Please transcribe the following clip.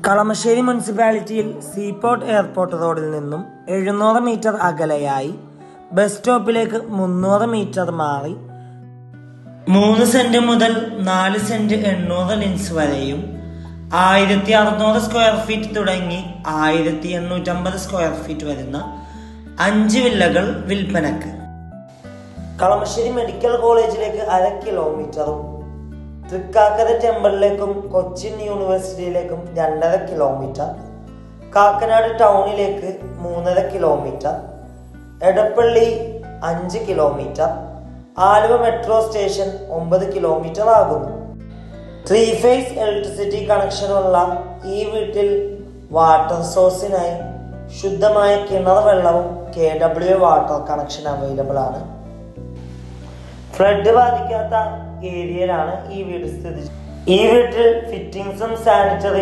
കളമശ്ശേരി മുനിസിപ്പാലിറ്റിയിൽ seaport airport റോഡിൽ നിന്നും 700 മീറ്റർ അകലെയായി ബസ് സ്റ്റോപ്പിലേക്ക് 300 മീറ്റർ മാറി 3 സെന്റ് മുതൽ 4 സെന്റ് 800 ലിൻസ് വരെയും 1600 സ്ക്വയർ ഫീറ്റ് തുടങ്ങി 1850 സ്ക്വയർ ഫീറ്റ് വരുന്ന 5 വില്ലകൾ വിൽപ്പനക്ക്. കളമശ്ശേരി മെഡിക്കൽ കോളേജിലേക്ക് 1/2 കിലോമീറ്ററും തൃക്കാക്കര ടെമ്പിളിലേക്കും കൊച്ചിൻ യൂണിവേഴ്സിറ്റിയിലേക്കും 2.5 കിലോമീറ്റർ, കാക്കനാട് ടൗണിലേക്ക് 3.5 kilometre, Edappally 5 kilometre, Aluva metro station 9 kilometre ആകുന്നു. 3 ഫേസ് ഇലക്ട്രിസിറ്റി കണക്ഷനുള്ള ഈ വീട്ടിൽ വാട്ടർ സോഴ്സിനായി ശുദ്ധമായ കിണർ വെള്ളവും KW വാട്ടർ കണക്ഷൻ അവൈലബിൾ ആണ്. ഫ്ലഡ് ബാധിക്കാത്ത ഏരിയയിലാണ് ഈ വീട് സ്ഥിതി. ഈ വീട്ടിൽ ഫിറ്റിംഗ്സും സാനിറ്ററി